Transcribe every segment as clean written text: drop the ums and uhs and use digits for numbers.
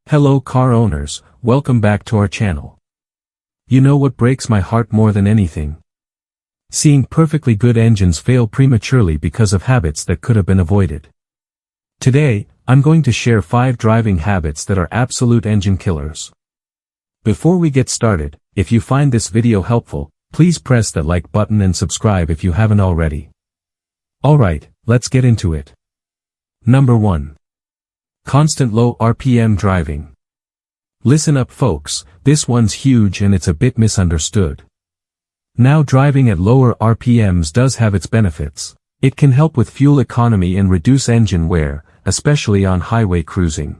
Hello car owners, welcome back to our channel. You know what breaks my heart more than anything? Seeing perfectly good engines fail prematurely because of habits that could have been avoided. Today, I'm going to share 5 driving habits that are absolute engine killers. Before we get started, if you find this video helpful, please press that like button and subscribe if you haven't already. Alright, let's get into it. Number 1. Constant low RPM driving. Listen up folks, this one's huge and it's a bit misunderstood. Now driving at lower RPMs does have its benefits. It can help with fuel economy and reduce engine wear, especially on highway cruising.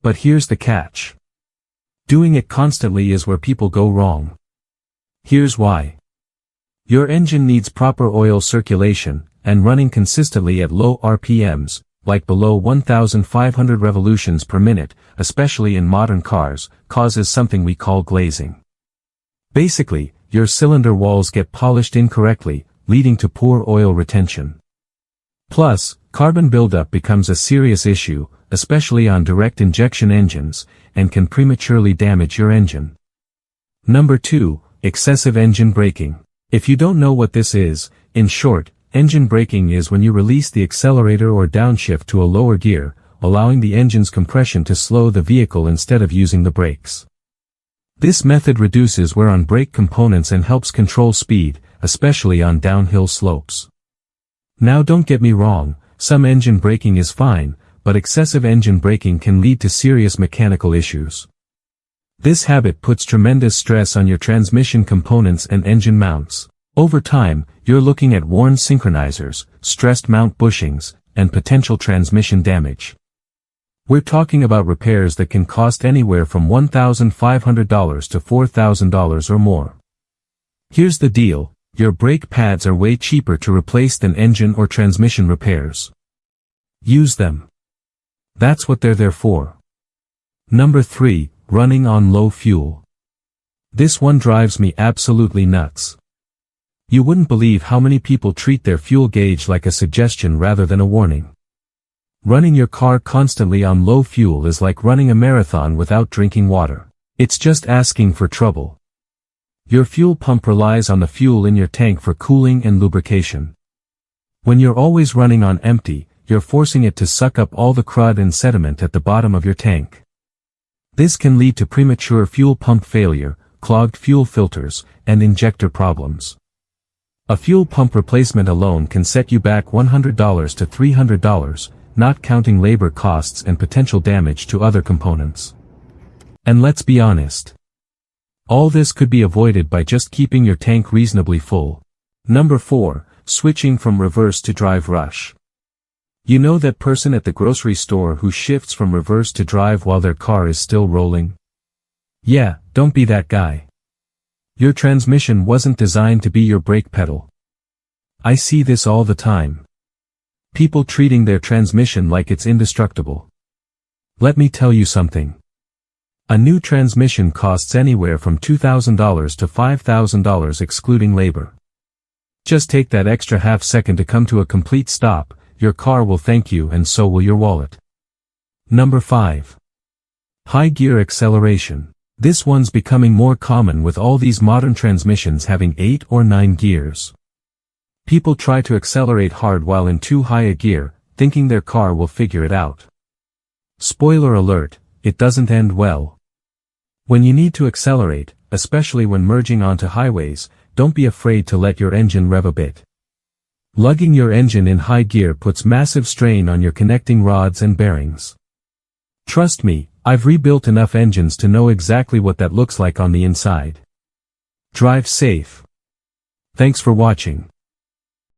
But here's the catch. Doing it constantly is where people go wrong. Here's why. Your engine needs proper oil circulation, and running consistently at low RPMs, like below 1,500 revolutions per minute, especially in modern cars, causes something we call glazing. Basically, your cylinder walls get polished incorrectly, leading to poor oil retention. Plus, carbon buildup becomes a serious issue, especially on direct injection engines, and can prematurely damage your engine. Number 2, excessive engine braking. If you don't know what this is, in short, engine braking is when you release the accelerator or downshift to a lower gear, allowing the engine's compression to slow the vehicle instead of using the brakes. This method reduces wear on brake components and helps control speed, especially on downhill slopes. Now don't get me wrong, some engine braking is fine, but excessive engine braking can lead to serious mechanical issues. This habit puts tremendous stress on your transmission components and engine mounts. Over time, you're looking at worn synchronizers, stressed mount bushings, and potential transmission damage. We're talking about repairs that can cost anywhere from $1,500 to $4,000 or more. Here's the deal, your brake pads are way cheaper to replace than engine or transmission repairs. Use them. That's what they're there for. Number 3, running on low fuel. This one drives me absolutely nuts. You wouldn't believe how many people treat their fuel gauge like a suggestion rather than a warning. Running your car constantly on low fuel is like running a marathon without drinking water. It's just asking for trouble. Your fuel pump relies on the fuel in your tank for cooling and lubrication. When you're always running on empty, you're forcing it to suck up all the crud and sediment at the bottom of your tank. This can lead to premature fuel pump failure, clogged fuel filters, and injector problems. A fuel pump replacement alone can set you back $100 to $300, not counting labor costs and potential damage to other components. And let's be honest. All this could be avoided by just keeping your tank reasonably full. Number 4, switching from reverse to drive rush. You know that person at the grocery store who shifts from reverse to drive while their car is still rolling? Yeah, don't be that guy. Your transmission wasn't designed to be your brake pedal. I see this all the time. People treating their transmission like it's indestructible. Let me tell you something. A new transmission costs anywhere from $2,000 to $5,000 excluding labor. Just take that extra half second to come to a complete stop, your car will thank you and so will your wallet. Number 5. High gear acceleration. This one's becoming more common with all these modern transmissions having 8 or 9 gears. People try to accelerate hard while in too high a gear, thinking their car will figure it out. Spoiler alert, it doesn't end well. When you need to accelerate, especially when merging onto highways, don't be afraid to let your engine rev a bit. Lugging your engine in high gear puts massive strain on your connecting rods and bearings. Trust me, I've rebuilt enough engines to know exactly what that looks like on the inside. Drive safe. Thanks for watching.